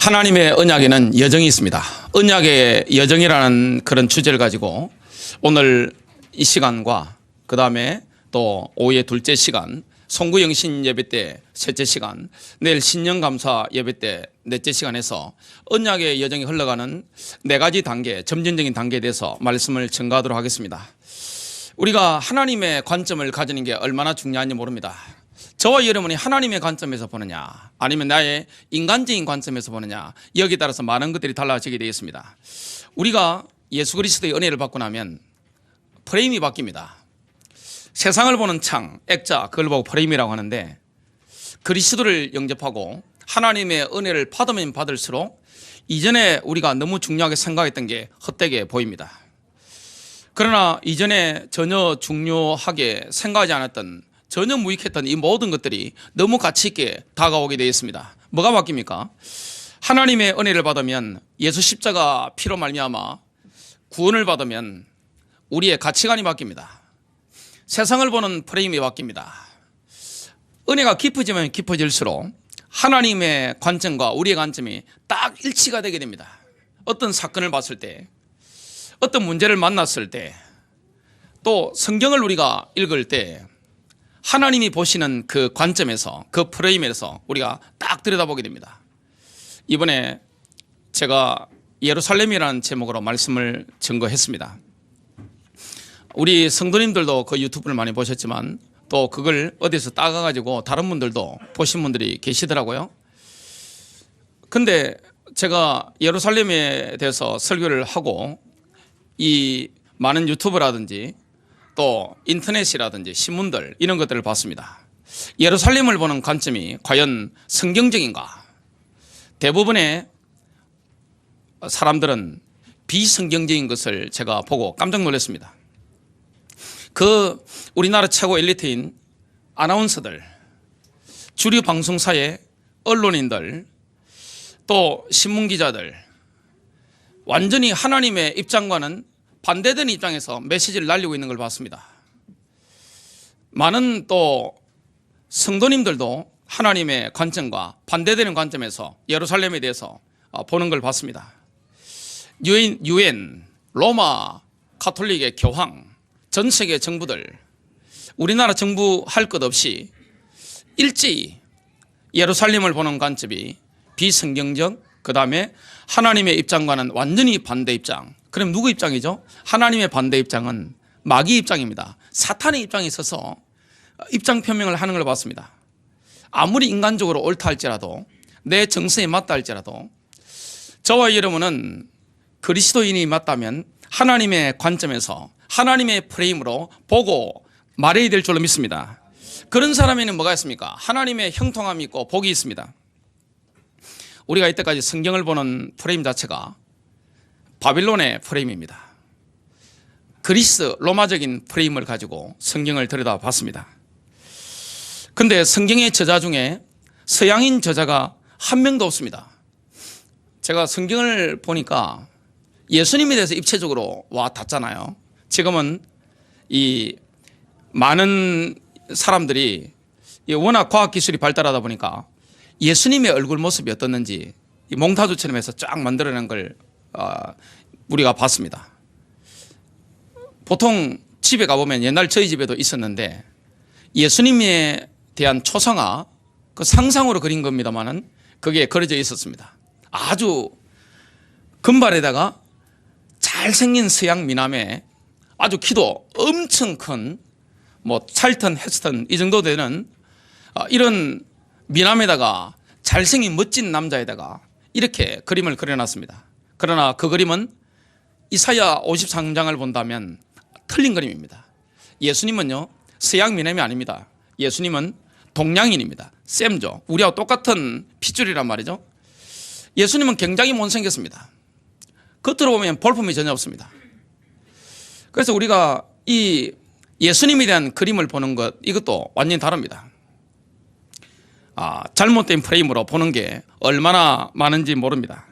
하나님의 언약에는 여정이 있습니다. 언약의 여정이라는 그런 주제를 가지고 오늘 이 시간과 그 다음에 또 오후의 둘째 시간, 송구영신 예배 때 셋째 시간, 내일 신년감사 예배 때 넷째 시간에서 언약의 여정이 흘러가는 네 가지 단계, 점진적인 단계에 대해서 말씀을 전가하도록 하겠습니다. 우리가 하나님의 관점을 가지는 게 얼마나 중요한지 모릅니다. 저와 여러분이 하나님의 관점에서 보느냐 아니면 나의 인간적인 관점에서 보느냐, 여기에 따라서 많은 것들이 달라지게 되겠습니다. 우리가 예수 그리스도의 은혜를 받고 나면 프레임이 바뀝니다. 세상을 보는 창, 액자, 그걸 보고 프레임이라고 하는데, 그리스도를 영접하고 하나님의 은혜를 받으면 받을수록 이전에 우리가 너무 중요하게 생각했던 게 헛되게 보입니다. 그러나 이전에 전혀 중요하게 생각하지 않았던, 전혀 무익했던 이 모든 것들이 너무 가치 있게 다가오게 되어 있습니다. 뭐가 바뀝니까? 하나님의 은혜를 받으면, 예수 십자가 피로 말미암아 구원을 받으면 우리의 가치관이 바뀝니다. 세상을 보는 프레임이 바뀝니다. 은혜가 깊어지면 깊어질수록 하나님의 관점과 우리의 관점이 딱 일치가 되게 됩니다. 어떤 사건을 봤을 때, 어떤 문제를 만났을 때, 또 성경을 우리가 읽을 때 하나님이 보시는 그 관점에서, 그 프레임에서 우리가 딱 들여다보게 됩니다. 이번에 제가 예루살렘이라는 제목으로 말씀을 증거했습니다. 우리 성도님들도 그 유튜브를 많이 보셨지만 또 그걸 어디서 따가가지고 다른 분들도 보신 분들이 계시더라고요. 근데 제가 예루살렘에 대해서 설교를 하고 이 많은 유튜브라든지 또 인터넷이라든지 신문들 이런 것들을 봤습니다. 예루살렘을 보는 관점이 과연 성경적인가? 대부분의 사람들은 비성경적인 것을 제가 보고 깜짝 놀랐습니다. 그 우리나라 최고 엘리트인 아나운서들, 주류 방송사의 언론인들, 또 신문기자들, 완전히 하나님의 입장과는 반대되는 입장에서 메시지를 날리고 있는 걸 봤습니다. 많은 또 성도님들도 하나님의 관점과 반대되는 관점에서 예루살렘에 대해서 보는 걸 봤습니다. 유엔, 로마 가톨릭의 교황, 전 세계 정부들, 우리나라 정부 할 것 없이 일제히 예루살렘을 보는 관점이 비성경적, 그 다음에 하나님의 입장과는 완전히 반대 입장. 그럼 누구 입장이죠? 하나님의 반대 입장은 마귀 입장입니다. 사탄의 입장에 있어서 입장 표명을 하는 걸 봤습니다. 아무리 인간적으로 옳다 할지라도, 내 정서에 맞다 할지라도 저와 여러분은 그리스도인이 맞다면 하나님의 관점에서, 하나님의 프레임으로 보고 말해야 될 줄로 믿습니다. 그런 사람에는 뭐가 있습니까? 하나님의 형통함이 있고 복이 있습니다. 우리가 이때까지 성경을 보는 프레임 자체가 바빌론의 프레임입니다. 그리스 로마적인 프레임을 가지고 성경을 들여다봤습니다. 그런데 성경의 저자 중에 서양인 저자가 한 명도 없습니다. 제가 성경을 보니까 예수님에 대해서 입체적으로 와 닿잖아요. 지금은 이 많은 사람들이 워낙 과학기술이 발달하다 보니까 예수님의 얼굴 모습이 어떻는지 몽타주처럼 해서 쫙 만들어낸 걸 우리가 봤습니다. 보통 집에 가보면, 옛날 저희 집에도 있었는데, 예수님에 대한 초상화, 그 상상으로 그린 겁니다만은 그게 그려져 있었습니다. 아주 금발에다가 잘생긴 서양 미남에 아주 키도 엄청 큰, 뭐 찰턴, 헤스턴 이 정도 되는 이런 미남에다가 잘생긴 멋진 남자에다가 이렇게 그림을 그려놨습니다. 그러나 그 그림은 이사야 53장을 본다면 틀린 그림입니다. 예수님은요, 서양 미남이 아닙니다. 예수님은 동양인입니다. 셈죠. 우리하고 똑같은 핏줄이란 말이죠. 예수님은 굉장히 못생겼습니다. 겉으로 보면 볼품이 전혀 없습니다. 그래서 우리가 이 예수님에 대한 그림을 보는 것, 이것도 완전히 다릅니다. 잘못된 프레임으로 보는 게 얼마나 많은지 모릅니다.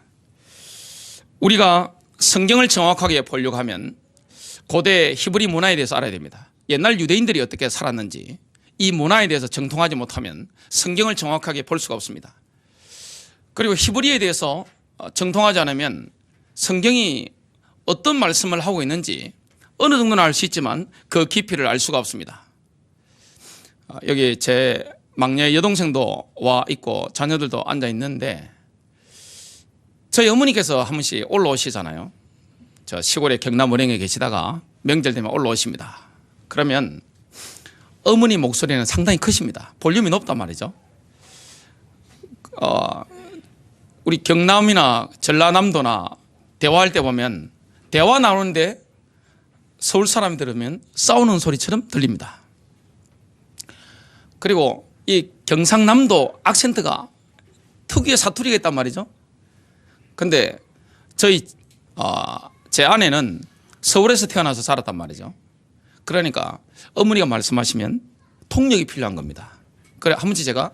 우리가 성경을 정확하게 보려고 하면 고대 히브리 문화에 대해서 알아야 됩니다. 옛날 유대인들이 어떻게 살았는지, 이 문화에 대해서 정통하지 못하면 성경을 정확하게 볼 수가 없습니다. 그리고 히브리에 대해서 정통하지 않으면 성경이 어떤 말씀을 하고 있는지 어느 정도는 알 수 있지만 그 깊이를 알 수가 없습니다. 여기 제 막내 여동생도 와 있고 자녀들도 앉아 있는데 저희 어머니께서 한 번씩 올라오시잖아요. 저 시골의 경남 을행에 계시다가 명절 되면 올라오십니다. 그러면 어머니 목소리는 상당히 크십니다. 볼륨이 높단 말이죠. 우리 경남이나 전라남도나 대화할 때 보면 대화 나오는데 서울 사람이 들으면 싸우는 소리처럼 들립니다. 그리고 이 경상남도 악센트가 특유의 사투리가 있단 말이죠. 근데 제 아내는 서울에서 태어나서 자랐단 말이죠. 그러니까 어머니가 말씀하시면 통역이 필요한 겁니다. 그래 한 번씩 제가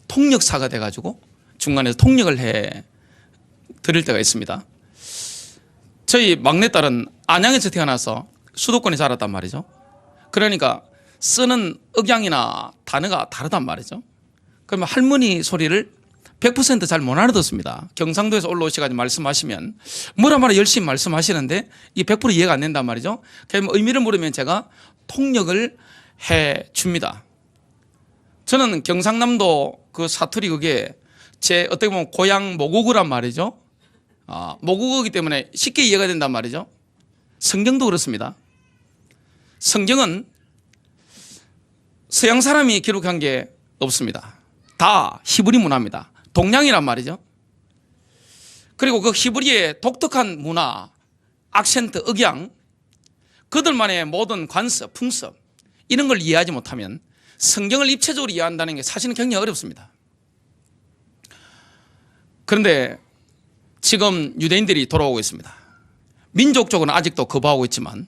통역사가 돼가지고 중간에서 통역을 해 드릴 때가 있습니다. 저희 막내딸은 안양에서 태어나서 수도권에 자랐단 말이죠. 그러니까 쓰는 억양이나 단어가 다르단 말이죠. 그러면 할머니 소리를 100% 잘 못 알아듣습니다. 경상도에서 올라오셔가지고 말씀하시면 뭐라 열심히 말씀하시는데 이 100% 이해가 안 된단 말이죠. 그럼 의미를 물으면 제가 통역을 해 줍니다. 저는 경상남도 그 사투리 그게 제 어떻게 보면 고향 모국어란 말이죠. 모국어이기 때문에 쉽게 이해가 된단 말이죠. 성경도 그렇습니다. 성경은 서양 사람이 기록한 게 없습니다. 다 히브리 문화입니다. 동양이란 말이죠. 그리고 그 히브리의 독특한 문화, 악센트, 억양, 그들만의 모든 관습, 풍습 이런 걸 이해하지 못하면 성경을 입체적으로 이해한다는 게 사실은 굉장히 어렵습니다. 그런데 지금 유대인들이 돌아오고 있습니다. 민족적으로는 아직도 거부하고 있지만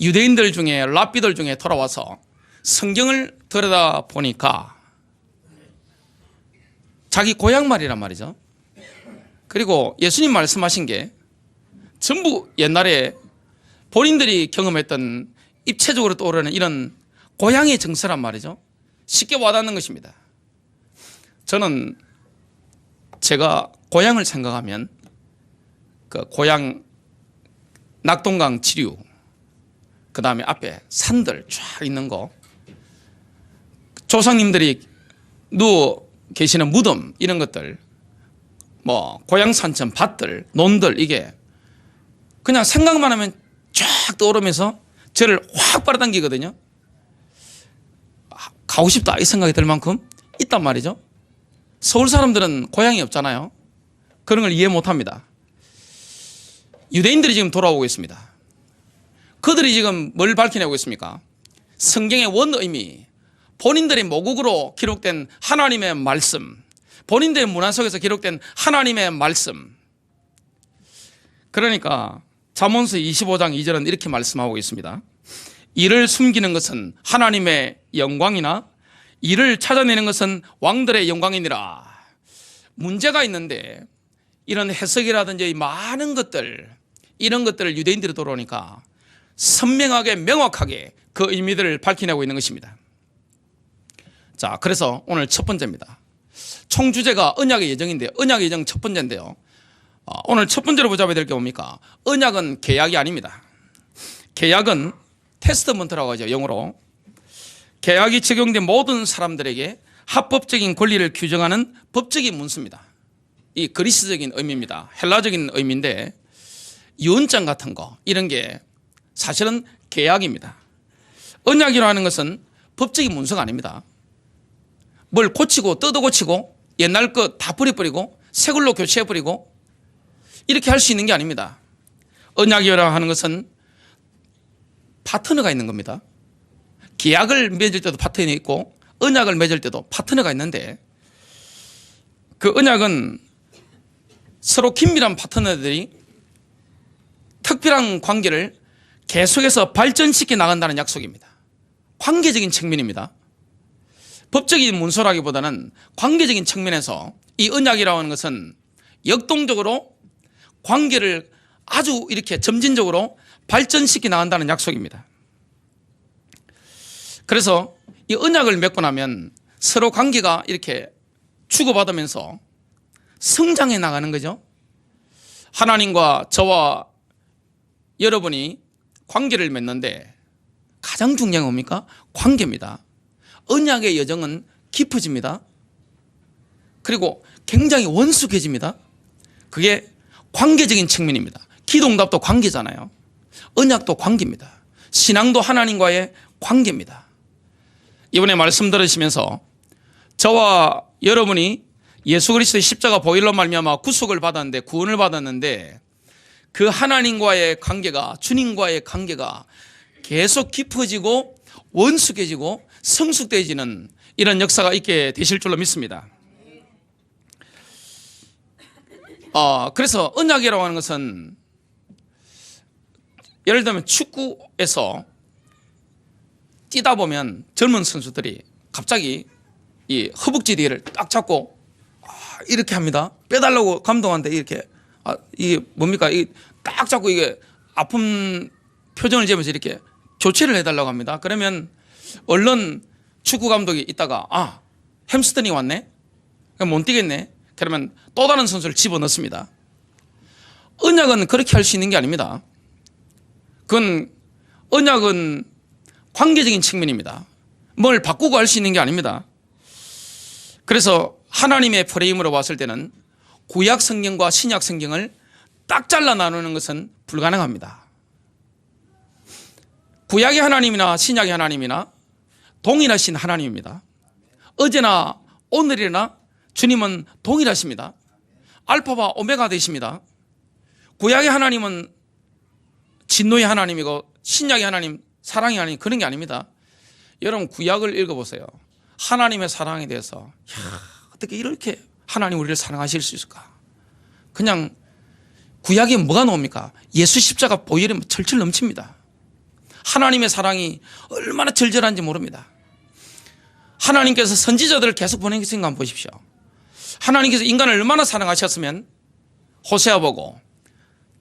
유대인들 중에 랍비들 중에 돌아와서 성경을 들여다보니까 자기 고향 말이란 말이죠. 그리고 예수님 말씀하신 게 전부 옛날에 본인들이 경험했던 입체적으로 떠오르는 이런 고향의 정서란 말이죠. 쉽게 와닿는 것입니다. 저는 제가 고향을 생각하면 그 고향 낙동강 지류, 그 다음에 앞에 산들 쫙 있는 거, 조상님들이 누워 계시는 무덤 이런 것들, 뭐 고향 산천 밭들 논들, 이게 그냥 생각만 하면 쫙 떠오르면서 저를 확 빨아당기거든요. 가고 싶다 이 생각이 들 만큼 있단 말이죠. 서울 사람들은 고향이 없잖아요. 그런 걸 이해 못합니다. 유대인들이 지금 돌아오고 있습니다. 그들이 지금 뭘 밝혀내고 있습니까? 성경의 원의미, 본인들의 모국으로 기록된 하나님의 말씀, 본인들의 문화 속에서 기록된 하나님의 말씀. 그러니까 잠언서 25장 2절은 이렇게 말씀하고 있습니다. 이를 숨기는 것은 하나님의 영광이나 이를 찾아내는 것은 왕들의 영광이니라. 문제가 있는데 이런 해석이라든지 많은 것들, 이런 것들을 유대인들이 돌아오니까 선명하게 명확하게 그 의미들을 밝혀내고 있는 것입니다. 자, 그래서 오늘 첫 번째입니다. 총 주제가 언약의 예정인데 언약의 예정 첫 번째인데요. 오늘 첫 번째로 보자야 될 게 뭡니까? 언약은 계약이 아닙니다. 계약은 테스트먼트라고 하죠, 영어로. 계약이 적용된 모든 사람들에게 합법적인 권리를 규정하는 법적인 문서입니다. 이 그리스적인 의미입니다. 헬라적인 의미인데 유언장 같은 거 이런 게 사실은 계약입니다. 언약이라는 것은 법적인 문서가 아닙니다. 뭘 고치고 뜯어 고치고 옛날 거 다 버려버리고 새 걸로 교체해버리고 이렇게 할 수 있는 게 아닙니다. 언약이라 하는 것은 파트너가 있는 겁니다. 계약을 맺을 때도 파트너가 있고 언약을 맺을 때도 파트너가 있는데 그 언약은 서로 긴밀한 파트너들이 특별한 관계를 계속해서 발전시켜 나간다는 약속입니다. 관계적인 측면입니다. 법적인 문서라기보다는 관계적인 측면에서 이 언약이라고 하는 것은 역동적으로 관계를 아주 이렇게 점진적으로 발전시켜 나간다는 약속입니다. 그래서 이 언약을 맺고 나면 서로 관계가 이렇게 주고받으면서 성장해 나가는 거죠. 하나님과 저와 여러분이 관계를 맺는데 가장 중요한 건 뭡니까? 관계입니다. 언약의 여정은 깊어집니다. 그리고 굉장히 원숙해집니다. 그게 관계적인 측면입니다. 기도응답도 관계잖아요. 언약도 관계입니다. 신앙도 하나님과의 관계입니다. 이번에 말씀 들으시면서 저와 여러분이 예수 그리스도의 십자가 보혈로 말미암아 구속을 받았는데, 구원을 받았는데, 그 하나님과의 관계가, 주님과의 관계가 계속 깊어지고 원숙해지고 성숙되어지는 이런 역사가 있게 되실 줄로 믿습니다. 그래서 언약이라고 하는 것은 예를 들면 축구에서 뛰다 보면 젊은 선수들이 갑자기 이 허벅지 뒤를 딱 잡고 이렇게 합니다. 빼달라고 감독한테 이렇게 이게 뭡니까? 이 딱 잡고 이게 아픈 표정을 지으면서 이렇게 교체를 해달라고 합니다. 그러면 얼른 축구 감독이 있다가 햄스트링이 왔네? 그럼 못 뛰겠네? 그러면 또 다른 선수를 집어넣습니다. 언약은 그렇게 할 수 있는 게 아닙니다. 언약은 관계적인 측면입니다. 뭘 바꾸고 할 수 있는 게 아닙니다. 그래서 하나님의 프레임으로 봤을 때는 구약 성경과 신약 성경을 딱 잘라 나누는 것은 불가능합니다. 구약의 하나님이나 신약의 하나님이나 동일하신 하나님입니다. 어제나 오늘이나 주님은 동일하십니다. 알파와 오메가 되십니다. 구약의 하나님은 진노의 하나님이고 신약의 하나님, 사랑의 하나님, 그런 게 아닙니다. 여러분 구약을 읽어보세요. 하나님의 사랑에 대해서 어떻게 이렇게 하나님 우리를 사랑하실 수 있을까? 그냥 구약에 뭐가 나옵니까? 예수 십자가 보혈이 철철 넘칩니다. 하나님의 사랑이 얼마나 절절한지 모릅니다. 하나님께서 선지자들을 계속 보내신 거 한번 보십시오. 하나님께서 인간을 얼마나 사랑하셨으면 호세아 보고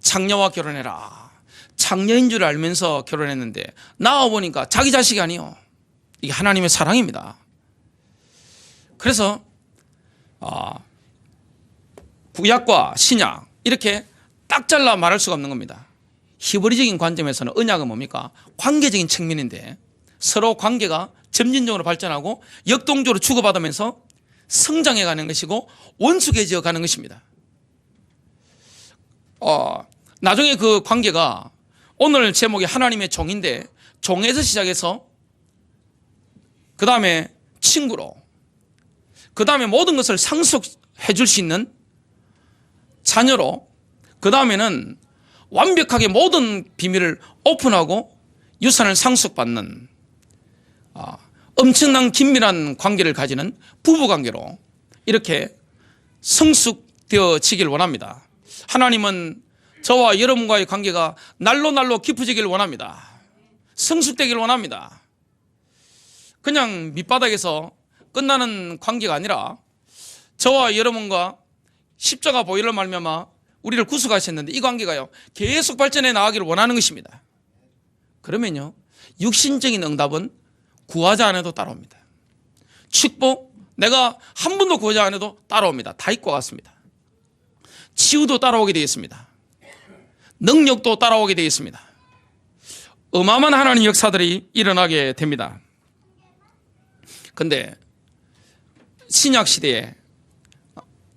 장녀와 결혼해라. 장녀인 줄 알면서 결혼했는데 나와보니까 자기 자식이 아니요. 이게 하나님의 사랑입니다. 그래서 구약과 신약 이렇게 딱 잘라 말할 수가 없는 겁니다. 히브리적인 관점에서는 언약은 뭡니까? 관계적인 측면인데 서로 관계가 점진적으로 발전하고 역동적으로 주고받으면서 성장해 가는 것이고 원숙해져 가는 것입니다. 나중에 그 관계가 오늘 제목이 하나님의 종인데 종에서 시작해서 그 다음에 친구로 그 다음에 모든 것을 상속해 줄 수 있는 자녀로 그 다음에는 완벽하게 모든 비밀을 오픈하고 유산을 상속받는 엄청난 긴밀한 관계를 가지는 부부관계로 이렇게 성숙되어지길 원합니다. 하나님은 저와 여러분과의 관계가 날로 깊어지길 원합니다. 성숙되길 원합니다. 그냥 밑바닥에서 끝나는 관계가 아니라 저와 여러분과 십자가 보혈로 말미암아 우리를 구속하셨는데 이 관계가요 계속 발전해 나가기를 원하는 것입니다. 그러면요 육신적인 응답은 구하지 않아도 따라옵니다. 축복 내가 한 번도 구하지 않아도 따라옵니다. 다윗과 같습니다. 치유도 따라오게 되어 있습니다. 능력도 따라오게 되어 있습니다. 어마어마한 하나님 역사들이 일어나게 됩니다. 그런데 신약 시대에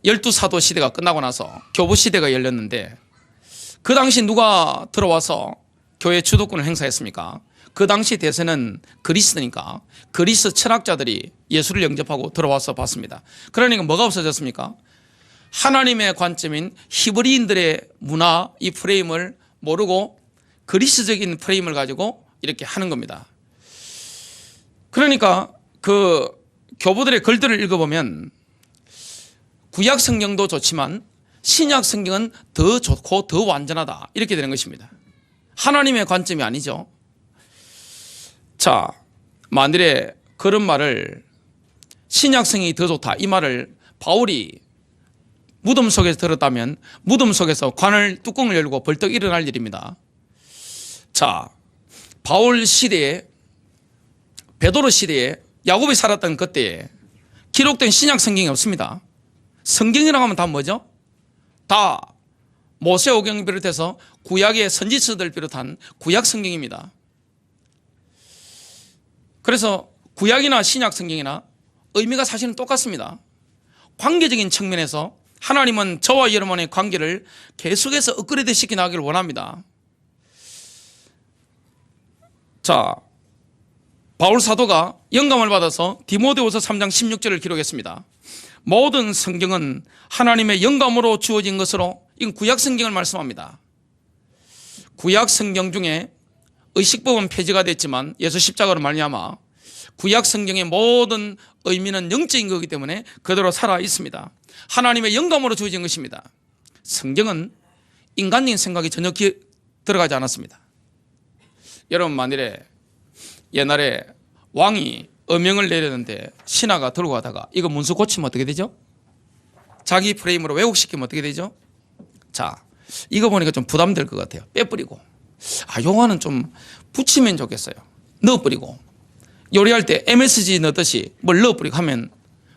12사도 시대가 끝나고 나서 교부 시대가 열렸는데 그 당시 누가 들어와서 교회 주도권을 행사했습니까? 그 당시 대세는 그리스니까 그리스 철학자들이 예수를 영접하고 들어와서 봤습니다. 그러니까 뭐가 없어졌습니까? 하나님의 관점인 히브리인들의 문화 이 프레임을 모르고 그리스적인 프레임을 가지고 이렇게 하는 겁니다. 그러니까 그 교부들의 글들을 읽어보면 구약 성경도 좋지만 신약 성경은 더 좋고 더 완전하다 이렇게 되는 것입니다. 하나님의 관점이 아니죠. 자, 만일에 그런 말을 신약 성경이 더 좋다 이 말을 바울이 무덤 속에서 들었다면 무덤 속에서 관을 뚜껑을 열고 벌떡 일어날 일입니다. 자, 바울 시대에 베드로 시대에 야곱이 살았던 그때에 기록된 신약 성경이 없습니다. 성경이라고 하면 다 뭐죠? 다 모세오경을 비롯해서 구약의 선지서들 비롯한 구약 성경입니다. 그래서 구약이나 신약 성경이나 의미가 사실은 똑같습니다. 관계적인 측면에서 하나님은 저와 여러분의 관계를 계속해서 업그레이드 시켜 나가기를 원합니다. 자, 바울 사도가 영감을 받아서 디모데후서 3장 16절을 기록했습니다. 모든 성경은 하나님의 영감으로 주어진 것으로, 이건 구약 성경을 말씀합니다. 구약 성경 중에 의식법은 폐지가 됐지만 예수 십자가로 말미암아 구약 성경의 모든 의미는 영적인 거기 때문에 그대로 살아 있습니다. 하나님의 영감으로 주어진 것입니다. 성경은 인간적인 생각이 전혀 들어가지 않았습니다. 여러분, 만일에 옛날에 왕이 어명을 내렸는데 신하가 들고 가다가 이거 문서 고치면 어떻게 되죠? 자기 프레임으로 왜곡시키면 어떻게 되죠? 자, 이거 보니까 좀 부담될 것 같아요. 빼버리고, 요거는 좀 붙이면 좋겠어요. 넣어버리고, 요리할 때 MSG 넣듯이 뭘 넣어버리고 하면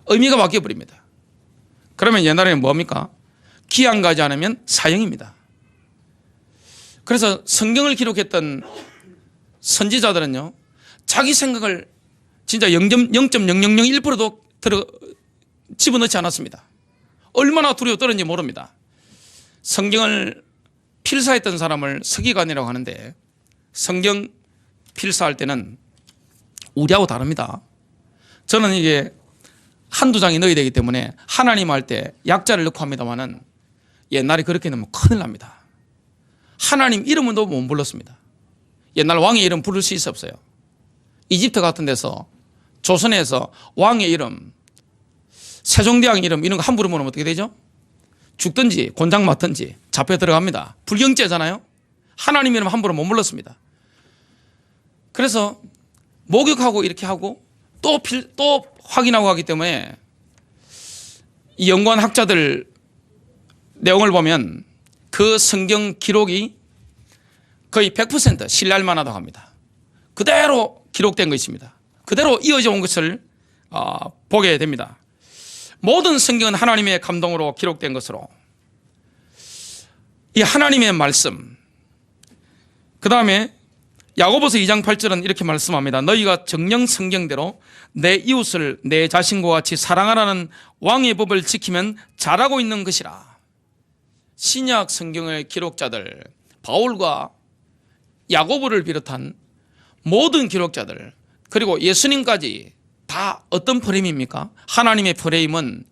의미가 바뀌어버립니다. 그러면 옛날에는 뭡니까? 기한 가지 않으면 사형입니다. 그래서 성경을 기록했던 선지자들은요, 자기 생각을 진짜 0.0001%도 집어넣지 않았습니다. 얼마나 두려워 떨었는지 모릅니다. 성경을 필사했던 사람을 서기관이라고 하는데, 성경 필사할 때는 우리하고 다릅니다. 저는 이게 한두 장이 넣어야 되기 때문에 하나님 할 때 약자를 넣고 합니다만은, 옛날에 그렇게 넣으면 큰일 납니다. 하나님 이름은 못 불렀습니다. 옛날 왕의 이름 부를 수 있었어요. 이집트 같은 데서, 조선에서 왕의 이름, 세종대왕 이름 이런 거 함부로 부르면 어떻게 되죠? 죽든지 곤장 맞든지 잡혀 들어갑니다. 불경죄잖아요. 하나님 이름 함부로 못 불렀습니다. 그래서 목욕하고 이렇게 하고 또 확인하고 하기 때문에 이 연구한 학자들 내용을 보면 그 성경 기록이 거의 100% 신뢰할 만하다고 합니다. 그대로 기록된 것입니다. 그대로 이어져 온 것을 보게 됩니다. 모든 성경은 하나님의 감동으로 기록된 것으로, 이 하나님의 말씀, 그 다음에 야고보서 2장 8절은 이렇게 말씀합니다. 너희가 정녕 성경대로 내 이웃을 내 자신과 같이 사랑하라는 왕의 법을 지키면 잘하고 있는 것이라. 신약 성경의 기록자들, 바울과 야고보를 비롯한 모든 기록자들, 그리고 예수님까지 다 어떤 프레임입니까? 하나님의 프레임은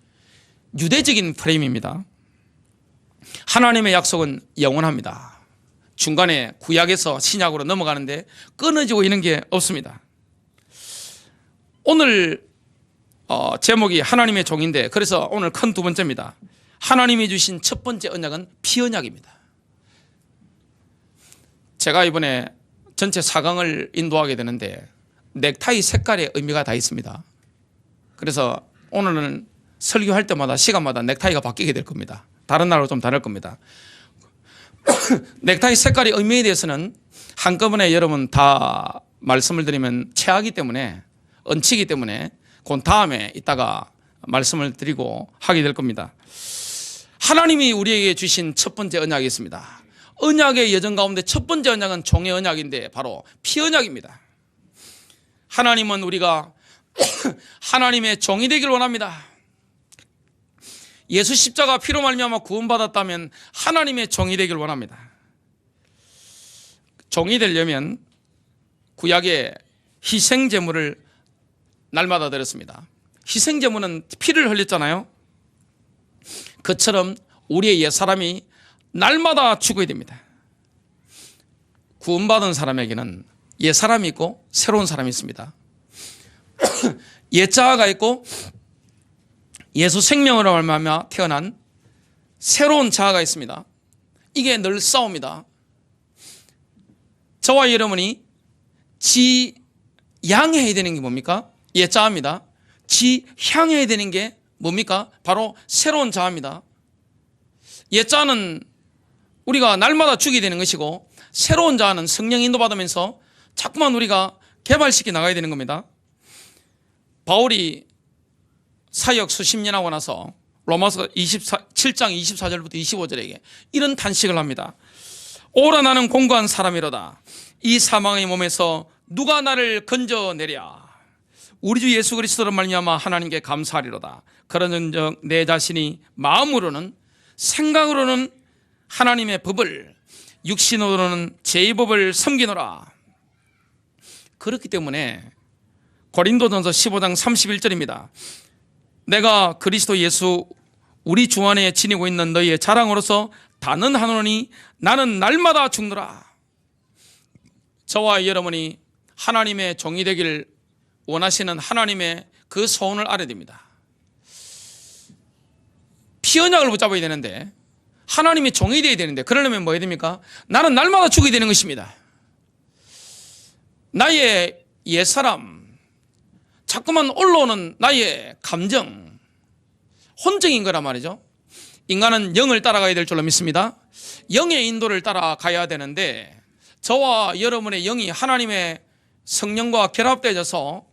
유대적인 프레임입니다. 하나님의 약속은 영원합니다. 중간에 구약에서 신약으로 넘어가는데 끊어지고 있는 게 없습니다. 오늘 제목이 하나님의 종인데, 그래서 오늘 큰 두 번째입니다. 하나님이 주신 첫 번째 언약은 피언약입니다. 제가 이번에 전체 4강을 인도하게 되는데 넥타이 색깔의 의미가 다 있습니다. 그래서 오늘은 설교할 때마다 시간마다 넥타이가 바뀌게 될 겁니다. 다른 날로 좀 다를 겁니다. 넥타이 색깔의 의미에 대해서는 한꺼번에 여러분 다 말씀을 드리면 체하기 때문에, 얹히기 때문에 그 다음에 이따가 말씀을 드리고 하게 될 겁니다. 하나님이 우리에게 주신 첫 번째 언약이 있습니다. 언약의 여정 가운데 첫 번째 언약은 종의 언약인데 바로 피언약입니다. 하나님은 우리가 하나님의 종이 되길 원합니다. 예수 십자가 피로 말미암아 구원받았다면 하나님의 종이 되길 원합니다. 종이 되려면 구약의 희생제물을 날마다 드렸습니다. 희생제물은 피를 흘렸잖아요. 그처럼 우리의 옛사람이 날마다 죽어야 됩니다. 구원받은 사람에게는 옛사람이 있고 새로운 사람이 있습니다. 옛자아가 있고 예수 생명으로 말미암아 태어난 새로운 자아가 있습니다. 이게 늘 싸웁니다. 저와 여러분이 지향해야 되는 게 뭡니까? 옛자아입니다. 지향해야 되는 게 뭡니까? 바로 새로운 자아입니다. 옛자아는 우리가 날마다 죽게 되는 것이고, 새로운 자아는 성령 인도받으면서 자꾸만 우리가 개발시켜 나가야 되는 겁니다. 바울이 사역 수십 년 하고 나서 로마서 7장 24절부터 25절에게 이런 탄식을 합니다. 오라 나는 공고한 사람이로다. 이 사망의 몸에서 누가 나를 건져내랴. 우리 주 예수 그리스도로 말미암아 하나님께 감사하리로다. 그런즉 내 자신이 마음으로는 생각으로는 하나님의 법을, 육신으로는 제 법을 섬기노라. 그렇기 때문에 고린도전서 15장 31절입니다. 내가 그리스도 예수 우리 주 안에 지니고 있는 너희의 자랑으로서 단언하노니 나는 날마다 죽노라. 저와 여러분이 하나님의 종이 되길 원하시는 하나님의 그 소원을 알아야 됩니다. 피언약을 붙잡아야 되는데, 하나님의 종이 되어야 되는데, 그러려면 뭐 해야 됩니까? 나는 날마다 죽어야 되는 것입니다. 나의 옛사람, 자꾸만 올라오는 나의 감정, 혼정인 거란 말이죠. 인간은 영을 따라가야 될 줄로 믿습니다. 영의 인도를 따라가야 되는데, 저와 여러분의 영이 하나님의 성령과 결합되어서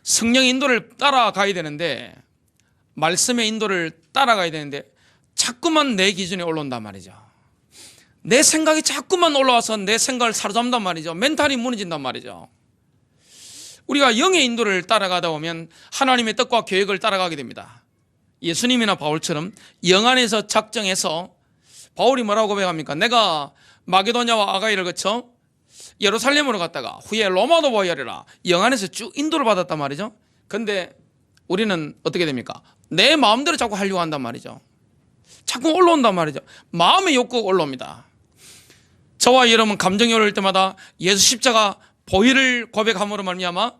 성령의 인도를 따라가야 되는데, 말씀의 인도를 따라가야 되는데 자꾸만 내 기준에 올라온단 말이죠. 내 생각이 자꾸만 올라와서 내 생각을 사로잡는단 말이죠. 멘탈이 무너진단 말이죠. 우리가 영의 인도를 따라가다 보면 하나님의 뜻과 계획을 따라가게 됩니다. 예수님이나 바울처럼 영 안에서 작정해서, 바울이 뭐라고 고백합니까? 내가 마게도냐와 아가이를 거쳐 예루살렘으로 갔다가 후에 로마도 보이리라. 영 안에서 쭉 인도를 받았단 말이죠. 그런데 우리는 어떻게 됩니까? 내 마음대로 자꾸 하려고 한단 말이죠. 자꾸 올라온단 말이죠. 마음의 욕구가 올라옵니다. 저와 여러분 감정이 올라올 때마다 예수 십자가 보혈을 고백함으로 말미암아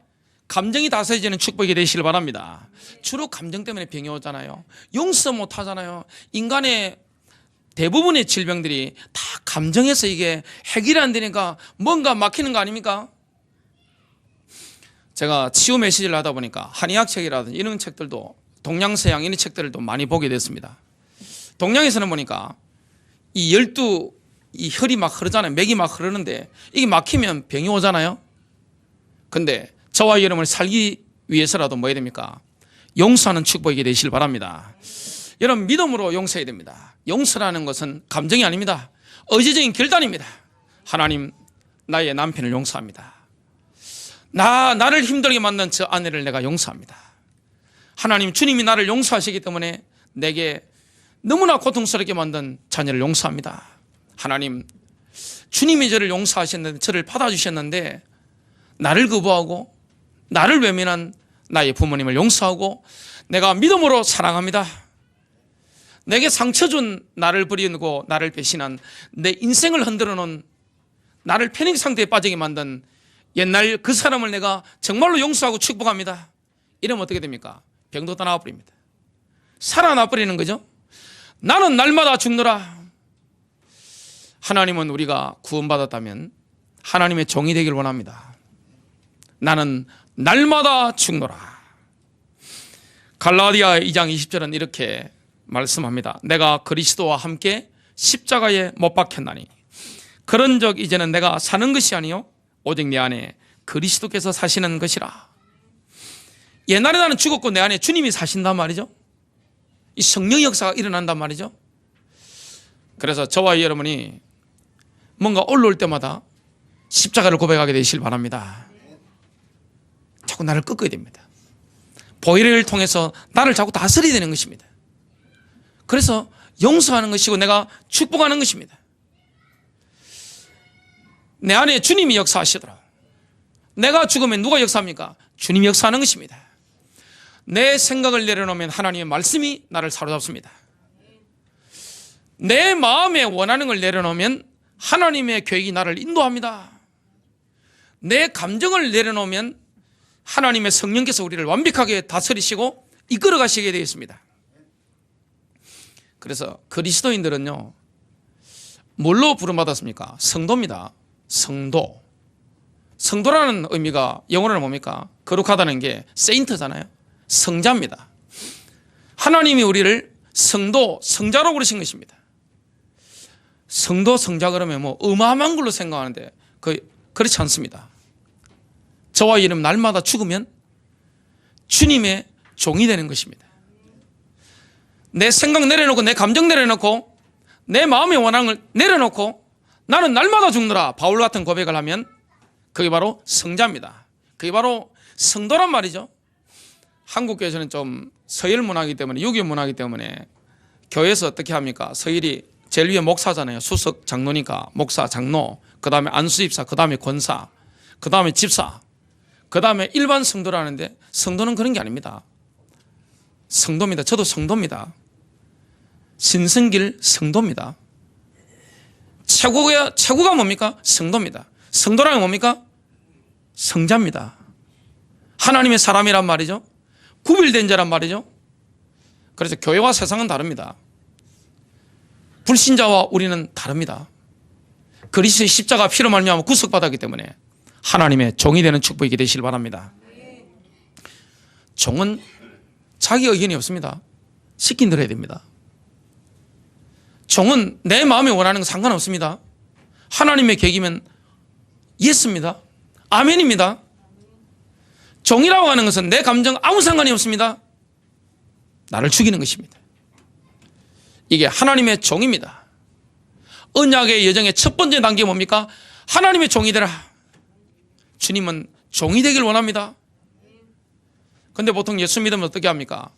감정이 다스려지는 축복이 되시길 바랍니다. 주로 감정 때문에 병이 오잖아요. 용서 못 하잖아요. 인간의 대부분의 질병들이 다 감정에서 이게 해결이 안 되니까 뭔가 막히는 거 아닙니까? 제가 치유 메시지를 하다 보니까 한의학 책이라든지 이런 책들도, 동양서양 이런 책들도 많이 보게 됐습니다. 동양에서는 보니까 이 혈이 막 흐르잖아요. 맥이 막 흐르는데 이게 막히면 병이 오잖아요. 근데 저와 여러분이 살기 위해서라도 뭐 해야 됩니까? 용서하는 축복이 되시길 바랍니다. 여러분 믿음으로 용서해야 됩니다. 용서라는 것은 감정이 아닙니다. 의지적인 결단입니다. 하나님, 나의 남편을 용서합니다. 나를 힘들게 만든 저 아내를 내가 용서합니다. 하나님, 주님이 나를 용서하시기 때문에 내게 너무나 고통스럽게 만든 자녀를 용서합니다. 하나님, 주님이 저를 용서하셨는데, 저를 받아주셨는데 나를 거부하고 나를 외면한 나의 부모님을 용서하고 내가 믿음으로 사랑합니다. 내게 상처 준 나를 버리고 나를 배신한, 내 인생을 흔들어 놓은, 나를 패닉 상태에 빠지게 만든 옛날 그 사람을 내가 정말로 용서하고 축복합니다. 이러면 어떻게 됩니까? 병도 다 나와버립니다. 살아나버리는 거죠. 나는 날마다 죽노라. 하나님은 우리가 구원받았다면 하나님의 종이 되길 원합니다. 나는 날마다 죽노라. 갈라디아 2장 20절은 이렇게 말씀합니다. 내가 그리스도와 함께 십자가에 못 박혔나니 그런즉 이제는 내가 사는 것이 아니요 오직 내 안에 그리스도께서 사시는 것이라. 옛날에 나는 죽었고 내 안에 주님이 사신단 말이죠. 이 성령의 역사가 일어난단 말이죠. 그래서 저와 여러분이 뭔가 올라올 때마다 십자가를 고백하게 되시길 바랍니다. 자꾸 나를 꺾어야 됩니다. 보혈을 통해서 나를 자꾸 다스려야 되는 것입니다. 그래서 용서하는 것이고 내가 축복하는 것입니다. 내 안에 주님이 역사하시더라. 내가 죽으면 누가 역사합니까? 주님이 역사하는 것입니다. 내 생각을 내려놓으면 하나님의 말씀이 나를 사로잡습니다. 내 마음에 원하는 걸 내려놓으면 하나님의 계획이 나를 인도합니다. 내 감정을 내려놓으면 하나님의 성령께서 우리를 완벽하게 다스리시고 이끌어 가시게 되어 있습니다. 그래서 그리스도인들은요, 뭘로 부름받았습니까? 성도입니다. 성도. 성도라는 의미가 영어로는 뭡니까? 거룩하다는 게 세인트잖아요. 성자입니다. 하나님이 우리를 성도, 성자로 부르신 것입니다. 성도, 성자 그러면 뭐 어마어마한 걸로 생각하는데 그렇지 않습니다. 저와 이름 날마다 죽으면 주님의 종이 되는 것입니다. 내 생각 내려놓고 내 감정 내려놓고 내 마음의 원한을 내려놓고 나는 날마다 죽노라 바울 같은 고백을 하면 그게 바로 성자입니다. 그게 바로 성도란 말이죠. 한국교회에서는 좀 서열 문화이기 때문에 유교 문화이기 때문에 교회에서 어떻게 합니까? 서열이 제일 위에 목사잖아요. 수석 장로니까 목사, 장로, 그 다음에 안수집사, 그 다음에 권사, 그 다음에 집사, 그 다음에 일반 성도라는데 성도는 그런 게 아닙니다. 성도입니다. 저도 성도입니다. 신성길 성도입니다. 최고가 뭡니까? 성도입니다. 성도라는 뭡니까? 성자입니다. 하나님의 사람이란 말이죠. 구별된 자란 말이죠. 그래서 교회와 세상은 다릅니다. 불신자와 우리는 다릅니다. 그리스도의 십자가 피로 말미암아 구속받았기 때문에 하나님의 종이 되는 축복이 되시길 바랍니다. 종은 자기 의견이 없습니다. 시킨 대로 해야 됩니다. 종은 내 마음에 원하는 건 상관없습니다. 하나님의 계획이면 예스입니다. 아멘입니다. 종이라고 하는 것은 내 감정 아무 상관이 없습니다. 나를 죽이는 것입니다. 이게 하나님의 종입니다. 언약의 여정의 첫 번째 단계 뭡니까? 하나님의 종이 되라. 주님은 종이 되길 원합니다. 근데 보통 예수 믿으면 어떻게 합니까?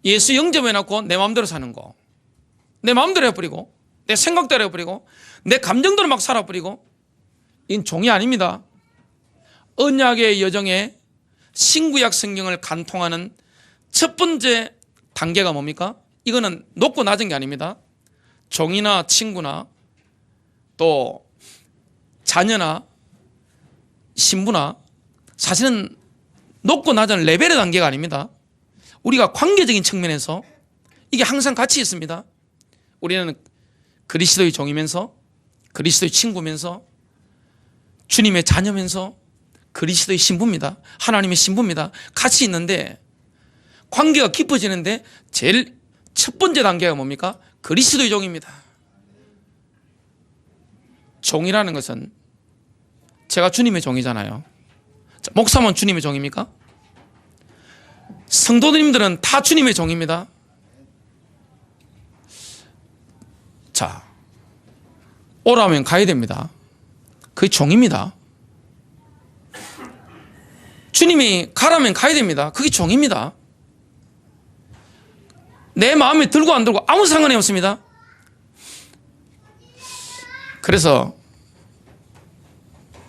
예수 영접해놓고 내 마음대로 사는 거, 내 마음대로 해버리고 내 생각대로 해버리고 내 감정대로 막 살아버리고, 이건 종이 아닙니다. 언약의 여정에 신구약 성경을 간통하는 첫 번째 단계가 뭡니까? 이거는 높고 낮은 게 아닙니다. 종이나 친구나 또 자녀나 신부나 사실은 높고 낮은 레벨의 단계가 아닙니다. 우리가 관계적인 측면에서 이게 항상 같이 있습니다. 우리는 그리스도의 종이면서 그리스도의 친구면서 주님의 자녀면서 그리스도의 신부입니다. 하나님의 신부입니다. 같이 있는데 관계가 깊어지는데 제일 첫 번째 단계가 뭡니까? 그리스도의 종입니다. 종이라는 것은 제가 주님의 종이잖아요. 목사만 주님의 종입니까? 성도님들은 다 주님의 종입니다. 자, 오라면 가야 됩니다. 그게 종입니다. 주님이 가라면 가야 됩니다. 그게 종입니다. 내 마음에 들고 안 들고 아무 상관이 없습니다. 그래서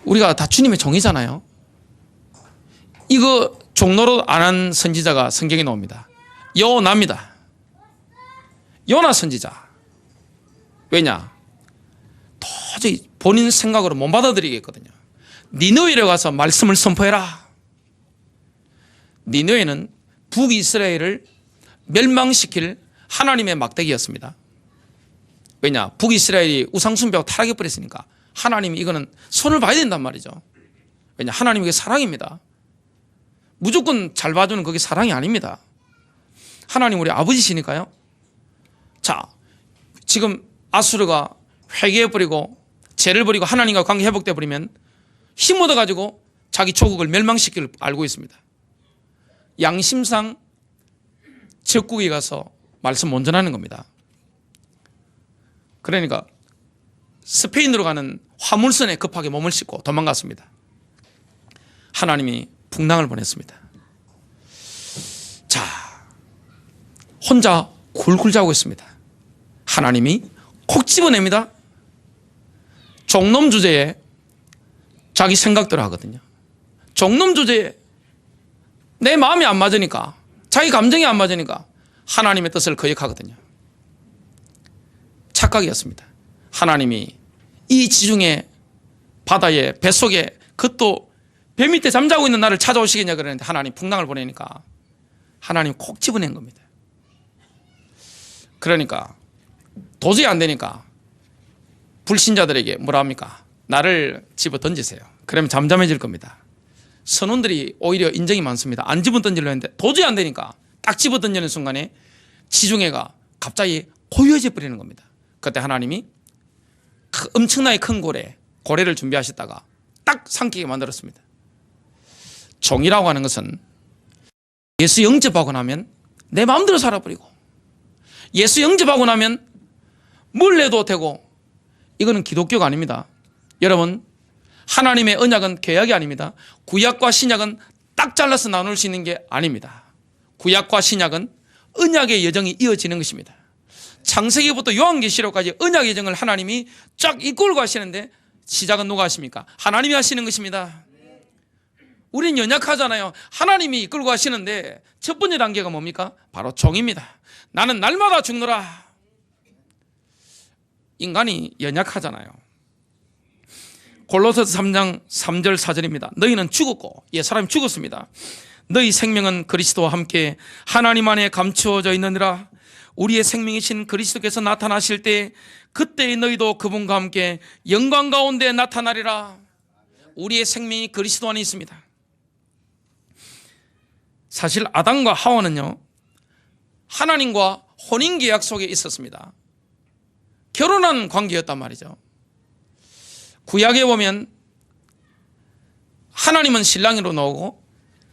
우리가 다 주님의 종이잖아요. 이거 종로로 안 한 선지자가 성경에 나옵니다. 요나입니다. 요나 선지자. 왜냐? 도저히 본인 생각으로 못 받아들이겠거든요. 니느웨로 가서 말씀을 선포해라. 니느웨는 북이스라엘을 멸망시킬 하나님의 막대기였습니다. 왜냐? 북이스라엘이 우상숭배하고 타락해버렸으니까 하나님이 이거는 손을 봐야 된단 말이죠. 왜냐? 하나님이 그게 사랑입니다. 무조건 잘 봐주는 그게 사랑이 아닙니다. 하나님 우리 아버지시니까요. 자, 지금 아수르가 회개해버리고 죄를 버리고 하나님과 관계 회복돼버리면 힘 얻어가지고 자기 조국을 멸망시킬 알고 있습니다. 양심상 적국에 가서 말씀 원전하는 겁니다. 그러니까 스페인으로 가는 화물선에 급하게 몸을 싣고 도망갔습니다. 하나님이 풍랑을 보냈습니다. 자, 혼자 굴굴 자고 있습니다. 하나님이 콕 집어냅니다. 종놈 주제에 자기 생각대로 하거든요. 종놈 주제에 내 마음이 안 맞으니까, 자기 감정이 안 맞으니까 하나님의 뜻을 거역하거든요. 착각이었습니다. 하나님이 이 지중해 바다에 뱃속에 그것도 배 밑에 잠자고 있는 나를 찾아오시겠냐 그러는데 하나님 풍랑을 보내니까 하나님 콕 집어낸 겁니다. 그러니까 도저히 안 되니까 불신자들에게 뭐라 합니까? 나를 집어 던지세요. 그러면 잠잠해질 겁니다. 선원들이 오히려 인정이 많습니다. 안 집어 던지려고 했는데 도저히 안 되니까 딱 집어 던지는 순간에 지중해가 갑자기 고요해져 버리는 겁니다. 그때 하나님이 엄청나게 큰 고래를 준비하셨다가 딱 삼키게 만들었습니다. 종이라고 하는 것은 예수 영접하고 나면 내 마음대로 살아버리고 예수 영접하고 나면 뭘 해도 되고, 이거는 기독교가 아닙니다. 여러분, 하나님의 언약은 계약이 아닙니다. 구약과 신약은 딱 잘라서 나눌 수 있는 게 아닙니다. 구약과 신약은 언약의 여정이 이어지는 것입니다. 창세기부터 요한계시록까지 언약의 여정을 하나님이 쫙 이끌고 가시는데, 시작은 누가 하십니까? 하나님이 하시는 것입니다. 우린 연약하잖아요. 하나님이 이끌고 가시는데 첫 번째 단계가 뭡니까? 바로 종입니다. 나는 날마다 죽노라. 인간이 연약하잖아요. 골로새서 3장 3절 4절입니다. 너희는 죽었고, 사람이 죽었습니다. 너희 생명은 그리스도와 함께 하나님 안에 감추어져 있느니라. 우리의 생명이신 그리스도께서 나타나실 때 그때의 너희도 그분과 함께 영광 가운데 나타나리라. 우리의 생명이 그리스도 안에 있습니다. 사실 아담과 하와는요, 하나님과 혼인계약 속에 있었습니다. 결혼한 관계였단 말이죠. 구약에 보면 하나님은 신랑으로 나오고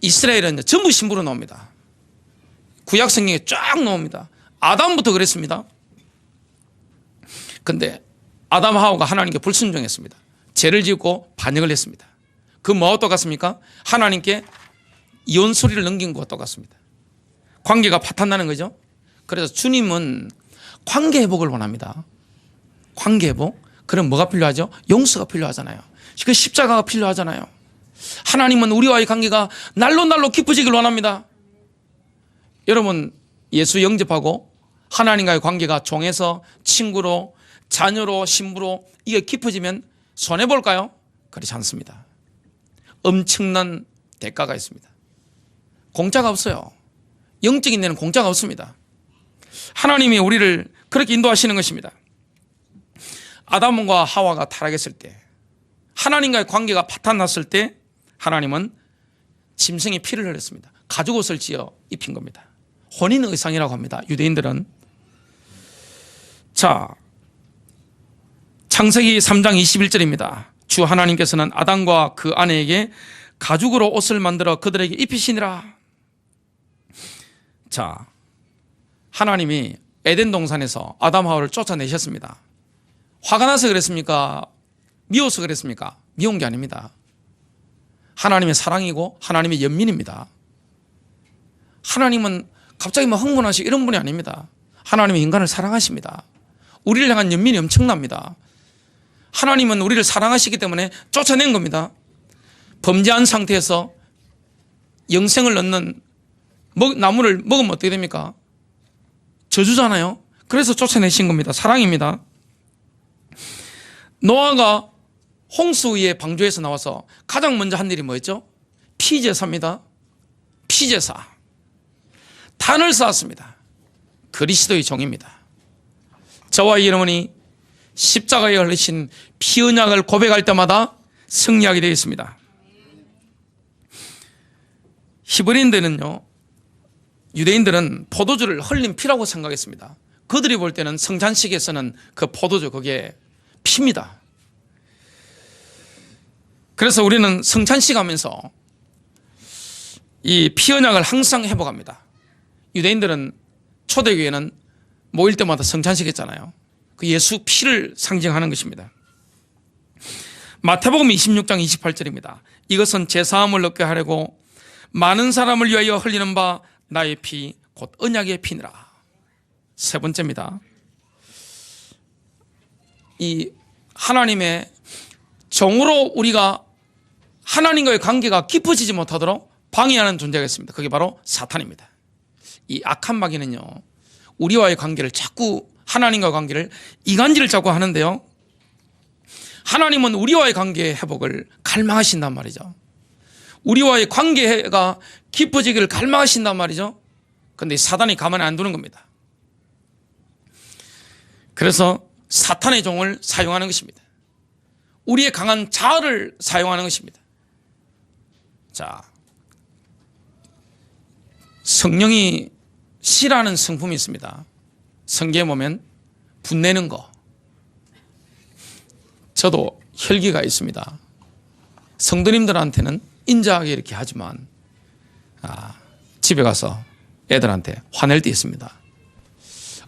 이스라엘은 전부 신부로 나옵니다. 구약 성경에 쫙 나옵니다. 아담부터 그랬습니다. 근데 아담 하와가 하나님께 불순종했습니다. 죄를 짓고 반역을 했습니다. 그 뭐와 똑같습니까? 하나님께 이혼 소리를 넘긴 것과 똑같습니다. 관계가 파탄나는 거죠. 그래서 주님은 관계 회복을 원합니다. 관계 회복. 그럼 뭐가 필요하죠? 용서가 필요하잖아요. 그 십자가가 필요하잖아요. 하나님은 우리와의 관계가 날로 날로 깊어지길 원합니다. 여러분, 예수 영접하고 하나님과의 관계가 종에서 친구로, 자녀로, 신부로 이게 깊어지면 손해볼까요? 그렇지 않습니다. 엄청난 대가가 있습니다. 공짜가 없어요. 영적인 데는 공짜가 없습니다. 하나님이 우리를 그렇게 인도하시는 것입니다. 아담과 하와가 타락했을 때, 하나님과의 관계가 파탄났을 때 하나님은 짐승의 피를 흘렸습니다. 가죽옷을 지어 입힌 겁니다. 혼인의상이라고 합니다. 유대인들은. 자, 창세기 3장 21절입니다. 주 하나님께서는 아담과 그 아내에게 가죽으로 옷을 만들어 그들에게 입히시니라. 자, 하나님이 에덴 동산에서 아담 하와를 쫓아내셨습니다. 화가 나서 그랬습니까? 미워서 그랬습니까? 미운 게 아닙니다. 하나님의 사랑이고 하나님의 연민입니다. 하나님은 갑자기 막 흥분하시고 이런 분이 아닙니다. 하나님은 인간을 사랑하십니다. 우리를 향한 연민이 엄청납니다. 하나님은 우리를 사랑하시기 때문에 쫓아낸 겁니다. 범죄한 상태에서 영생을 얻는 나무를 먹으면 어떻게 됩니까? 저주잖아요. 그래서 쫓아내신 겁니다. 사랑입니다. 노아가 홍수 위에 방주에서 나와서 가장 먼저 한 일이 뭐였죠? 피제사입니다. 피제사. 단을 쌓았습니다. 그리스도의 종입니다. 저와 여러분이 십자가에 흘리신 피 언약을 고백할 때마다 승리하게 되어 있습니다. 히브리인들은요, 유대인들은 포도주를 흘린 피라고 생각했습니다. 그들이 볼 때는 성찬식에서는 그 포도주, 그게 피입니다. 그래서 우리는 성찬식 하면서 이 피 언약을 항상 회복합니다. 유대인들은 초대교회는 모일 때마다 성찬식 했잖아요. 그 예수 피를 상징하는 것입니다. 마태복음 26장 28절입니다. 이것은 제사함을 얻게 하려고 많은 사람을 위하여 흘리는 바 나의 피 곧 언약의 피니라. 세 번째입니다. 이 하나님의 종으로 우리가 하나님과의 관계가 깊어지지 못하도록 방해하는 존재가 있습니다. 그게 바로 사탄입니다. 이 악한 마귀는요, 우리와의 관계를 자꾸, 하나님과의 관계를 이간질을 자꾸 하는데요, 하나님은 우리와의 관계의 회복을 갈망하신단 말이죠. 우리와의 관계가 깊어지기를 갈망하신단 말이죠. 그런데 사단이 가만히 안 두는 겁니다. 그래서 사탄의 종을 사용하는 것입니다. 우리의 강한 자아를 사용하는 것입니다. 자, 성령이 싫어하는 성품이 있습니다. 성경에 보면 분내는 거. 저도 혈기가 있습니다. 성도님들한테는 인자하게 이렇게 하지만 집에 가서 애들한테 화낼 때 있습니다.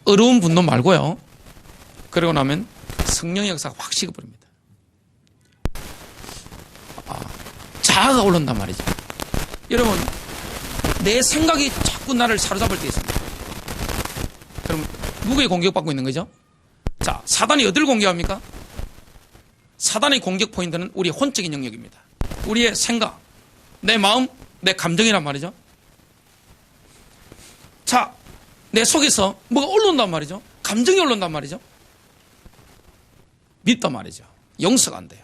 어려운 분노 말고요. 그러고 나면 성령의 역사가 확 식어버립니다. 자아가 올라온단 말이죠. 여러분, 내 생각이 자꾸 나를 사로잡을 때 있습니다. 그럼 누구의 공격받고 있는 거죠? 자, 사단이 어디를 공격합니까? 사단의 공격 포인트는 우리 혼적인 영역입니다. 우리의 생각, 내 마음, 내 감정이란 말이죠. 자, 내 속에서 뭐가 올라온단 말이죠. 감정이 올라온단 말이죠. 믿단 말이죠. 용서가 안 돼요.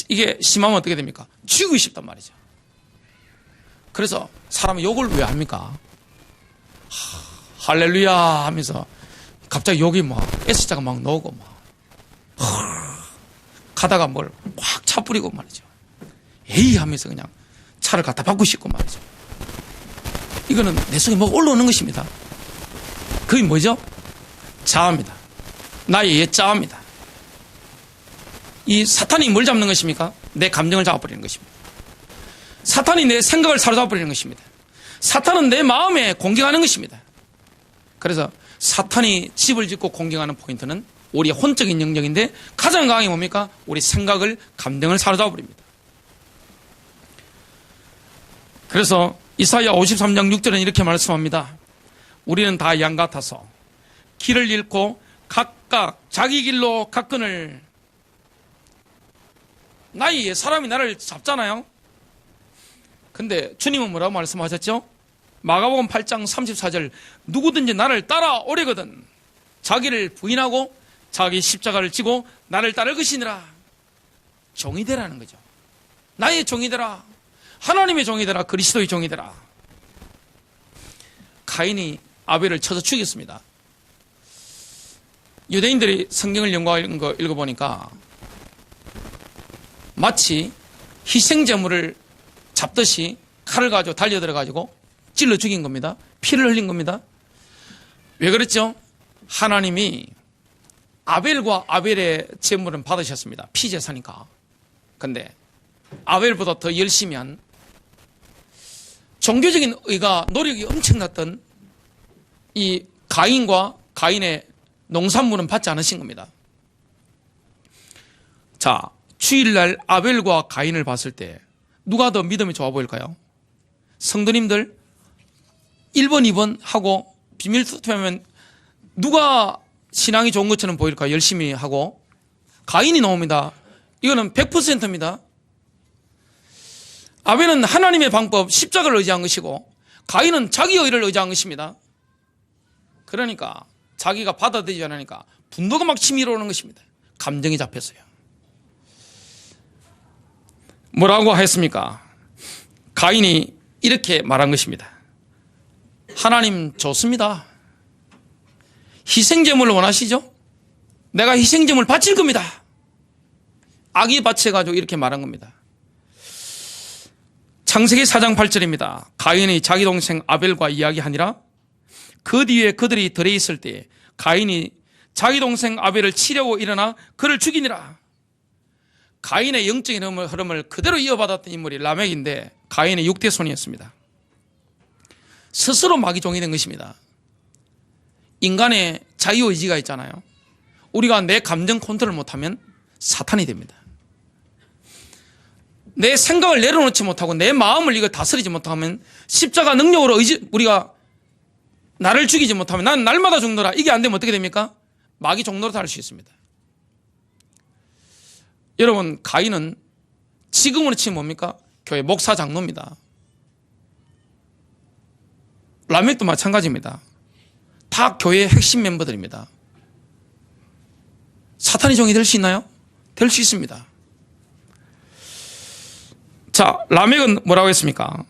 이게 심하면 어떻게 됩니까? 죽이고 싶단 말이죠. 그래서 사람은 욕을 왜 합니까? 할렐루야 하면서 갑자기 욕이 막 S자가 막 나오고 막 가다가 뭘 확 차뿌리고 말이죠. 에이 하면서 그냥 차를 갖다 받고 싶고 말이죠. 이거는 내 속에 뭐가 올라오는 것입니다. 그게 뭐죠? 자아입니다. 나의 옛 자아입니다. 이 사탄이 뭘 잡는 것입니까? 내 감정을 잡아버리는 것입니다. 사탄이 내 생각을 사로잡아버리는 것입니다. 사탄은 내 마음에 공격하는 것입니다. 그래서 사탄이 집을 짓고 공격하는 포인트는 우리의 혼적인 영역인데 가장 강한 게 뭡니까? 우리 생각을, 감정을 사로잡아버립니다. 그래서 이사야 53장 6절은 이렇게 말씀합니다. 우리는 다 양 같아서 길을 잃고 각각 자기 길로 갔거늘. 나의 사람이 나를 잡잖아요. 근데 주님은 뭐라고 말씀하셨죠? 마가복음 8장 34절 누구든지 나를 따라오려거든 자기를 부인하고 자기 십자가를 지고 나를 따를 것이니라. 종이 되라는 거죠. 나의 종이 되라. 하나님의 종이 되라. 그리스도의 종이 되라. 가인이 아벨을 쳐서 죽였습니다. 유대인들이 성경을 연구하는 거 읽어보니까 마치 희생제물을 잡듯이 칼을 가지고 달려들어가지고 찔러 죽인 겁니다. 피를 흘린 겁니다. 왜 그랬죠? 하나님이 아벨과 아벨의 제물은 받으셨습니다. 피제사니까. 근데 아벨보다 더 열심히 한 종교적인 의가 노력이 엄청났던 이 가인과 가인의 농산물은 받지 않으신 겁니다. 자, 주일날 아벨과 가인을 봤을 때 누가 더 믿음이 좋아 보일까요? 성도님들 1번, 2번 하고 비밀 투표하면 누가 신앙이 좋은 것처럼 보일까요? 열심히 하고 가인이 나옵니다. 이거는 100%입니다. 아벨은 하나님의 방법 십자가를 의지한 것이고 가인은 자기 의를 의지한 것입니다. 그러니까 자기가 받아들이지 않으니까 분노가 막 치밀어 오는 것입니다. 감정이 잡혔어요. 뭐라고 했습니까? 가인이 이렇게 말한 것입니다. 하나님 좋습니다. 희생제물을 원하시죠? 내가 희생제물 바칠 겁니다. 악이 바쳐가지고 이렇게 말한 겁니다. 창세기 4장 8절입니다. 가인이 자기 동생 아벨과 이야기하니라. 그 뒤에 그들이 들에 있을 때 가인이 자기 동생 아벨을 치려고 일어나 그를 죽이니라. 가인의 영적인 흐름을 그대로 이어받았던 인물이 라멕인데 가인의 6대 손이었습니다. 스스로 마귀 종이 된 것입니다. 인간의 자유의지가 있잖아요. 우리가 내 감정 컨트롤 못하면 사탄이 됩니다. 내 생각을 내려놓지 못하고 내 마음을 이거 다스리지 못하면 십자가 능력으로 우리가 나를 죽이지 못하면 난 날마다 죽노라. 이게 안 되면 어떻게 됩니까? 마귀 종노릇 할 수 있습니다. 여러분, 가인은 지금으로 치면 뭡니까? 교회 목사 장로입니다. 라멕도 마찬가지입니다. 다 교회의 핵심 멤버들입니다. 사탄이 종이 될 수 있나요? 될 수 있습니다. 자, 라멕은 뭐라고 했습니까?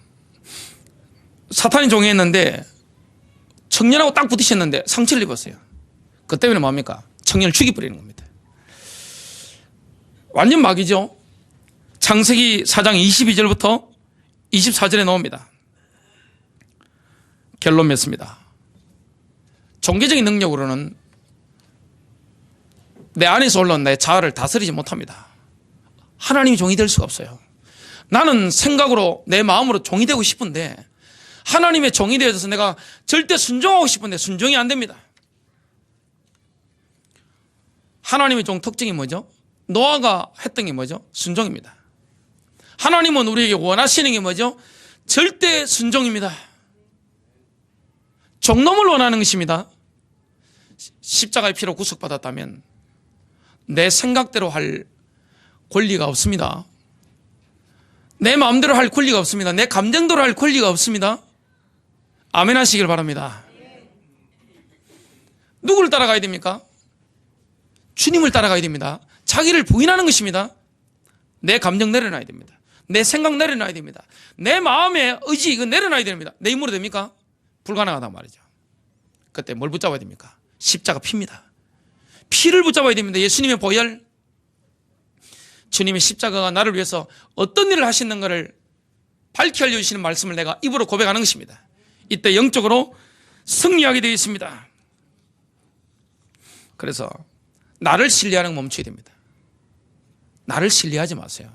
사탄이 종이 했는데 청년하고 딱 부딪혔는데 상처를 입었어요. 그 때문에 뭡니까? 청년을 죽여버리는 겁니다. 완전 마귀죠. 창세기 4장 22절부터 24절에 나옵니다. 결론 맺습니다. 종교적인 능력으로는 내 안에서 올라온 내 자아를 다스리지 못합니다. 하나님이 종이 될 수가 없어요. 나는 생각으로 내 마음으로 종이 되고 싶은데 하나님의 종이 되어서 내가 절대 순종하고 싶은데 순종이 안 됩니다. 하나님의 종 특징이 뭐죠? 노아가 했던 게 뭐죠? 순종입니다. 하나님은 우리에게 원하시는 게 뭐죠? 절대 순종입니다. 종놈을 원하는 것입니다. 십자가의 피로 구속받았다면 내 생각대로 할 권리가 없습니다. 내 마음대로 할 권리가 없습니다. 내 감정대로 할 권리가 없습니다. 아멘 하시길 바랍니다. 누구를 따라가야 됩니까? 주님을 따라가야 됩니다. 자기를 부인하는 것입니다. 내 감정 내려놔야 됩니다. 내 생각 내려놔야 됩니다. 내 마음의 의지 이거 내려놔야 됩니다. 내 힘으로 됩니까? 불가능하단 말이죠. 그때 뭘 붙잡아야 됩니까? 십자가 피입니다. 피를 붙잡아야 됩니다. 예수님의 보혈. 주님의 십자가가 나를 위해서 어떤 일을 하시는가를 밝히 알려주시는 말씀을 내가 입으로 고백하는 것입니다. 이때 영적으로 승리하게 되어 있습니다. 그래서 나를 신뢰하는 거 멈춰야 됩니다. 나를 신뢰하지 마세요.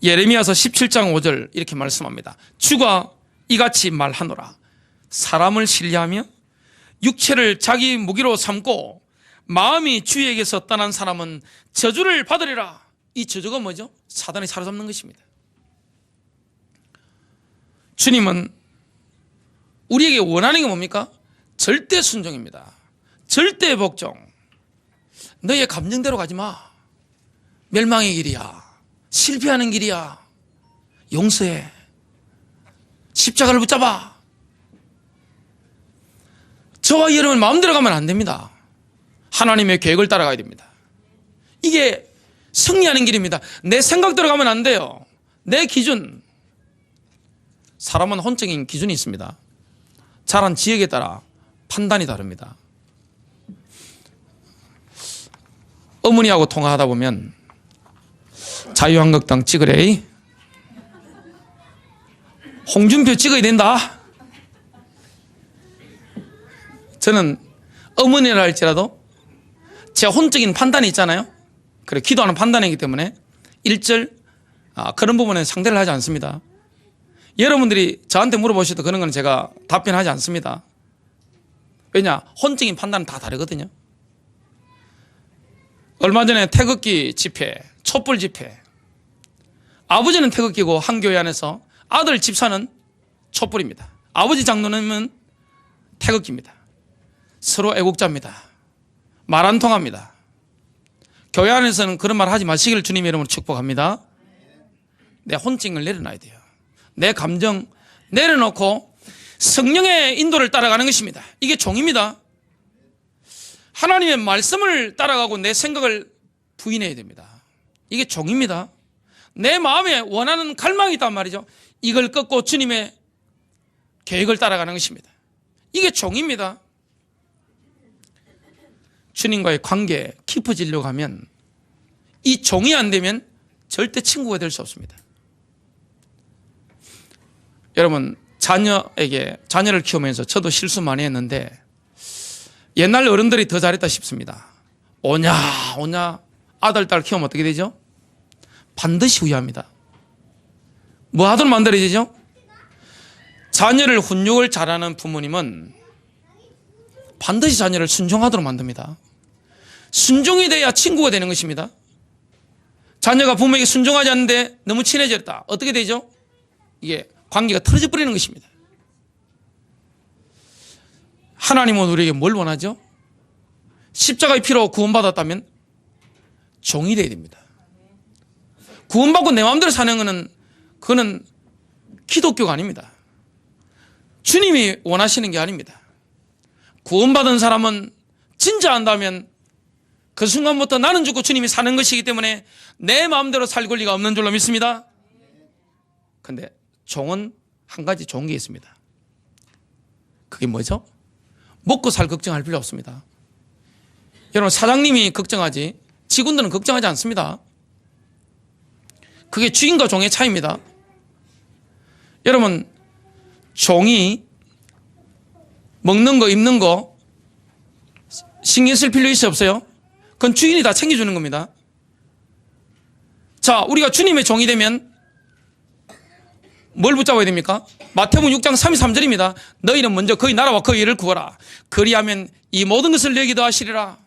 예레미야서 17장 5절 이렇게 말씀합니다. 주가 이같이 말하노라. 사람을 신뢰하며 육체를 자기 무기로 삼고 마음이 주에게서 떠난 사람은 저주를 받으리라. 이 저주가 뭐죠? 사단이 사로잡는 것입니다. 주님은 우리에게 원하는 게 뭡니까? 절대 순종입니다. 절대 복종. 너의 감정대로 가지 마. 멸망의 길이야. 실패하는 길이야. 용서해. 십자가를 붙잡아. 저와 여러분 마음대로 가면 안 됩니다. 하나님의 계획을 따라가야 됩니다. 이게 승리하는 길입니다. 내 생각대로 가면 안 돼요. 내 기준. 사람은 혼적인 기준이 있습니다. 자란 지역에 따라 판단이 다릅니다. 어머니하고 통화하다 보면 자유한국당 찍으래. 홍준표 찍어야 된다. 저는 어머니라 할지라도 제 혼적인 판단이 있잖아요. 그래 기도하는 판단이기 때문에 그런 부분에 상대를 하지 않습니다. 여러분들이 저한테 물어보셔도 그런 건 제가 답변하지 않습니다. 왜냐? 혼적인 판단은 다 다르거든요. 얼마 전에 태극기 집회, 촛불 집회. 아버지는 태극기고 한 교회 안에서 아들 집사는 촛불입니다. 아버지 장로님은 태극기입니다. 서로 애국자입니다. 말 안 통합니다. 교회 안에서는 그런 말 하지 마시기를 주님의 이름으로 축복합니다. 내 혼증을 내려놔야 돼요. 내 감정 내려놓고 성령의 인도를 따라가는 것입니다. 이게 종입니다. 하나님의 말씀을 따라가고 내 생각을 부인해야 됩니다. 이게 종입니다. 내 마음에 원하는 갈망이 있단 말이죠. 이걸 꺾고 주님의 계획을 따라가는 것입니다. 이게 종입니다. 주님과의 관계 깊어지려고 하면 이 종이 안 되면 절대 친구가 될 수 없습니다. 여러분 자녀를 키우면서 저도 실수 많이 했는데 옛날 어른들이 더 잘했다 싶습니다. 오냐 아들 딸 키우면 어떻게 되죠? 반드시 후회합니다. 뭐 하든 만들어야 되죠? 자녀를 훈육을 잘하는 부모님은 반드시 자녀를 순종하도록 만듭니다. 순종이 돼야 친구가 되는 것입니다. 자녀가 부모에게 순종하지 않는데 너무 친해졌다. 어떻게 되죠? 이게 관계가 틀어져 버리는 것입니다. 하나님은 우리에게 뭘 원하죠? 십자가의 피로 구원받았다면 종이 되어야 됩니다. 구원받고 내 마음대로 사는 것은 그거는 기독교가 아닙니다. 주님이 원하시는 게 아닙니다. 구원받은 사람은 진짜 안다면 그 순간부터 나는 죽고 주님이 사는 것이기 때문에 내 마음대로 살 권리가 없는 줄로 믿습니다. 그런데 종은 한 가지 좋은 게 있습니다. 그게 뭐죠? 먹고 살 걱정할 필요 없습니다. 여러분 사장님이 걱정하지 직원들은 걱정하지 않습니다. 그게 주인과 종의 차이입니다. 여러분 종이 먹는 거 입는 거 신경 쓸 필요 있어요 없어요? 그건 주인이 다 챙겨주는 겁니다. 자 우리가 주님의 종이 되면 뭘 붙잡아야 됩니까? 마태복음 6장 33절입니다. 너희는 먼저 그의 나라와 그의 일을 구하라. 그리하면 이 모든 것을 너희에게 더하시리라.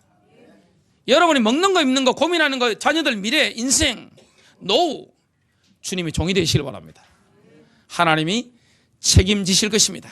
여러분이 먹는 거 입는 거 고민하는 거 자녀들 미래 인생 노후 주님이 종이 되시길 바랍니다. 하나님이 책임지실 것입니다.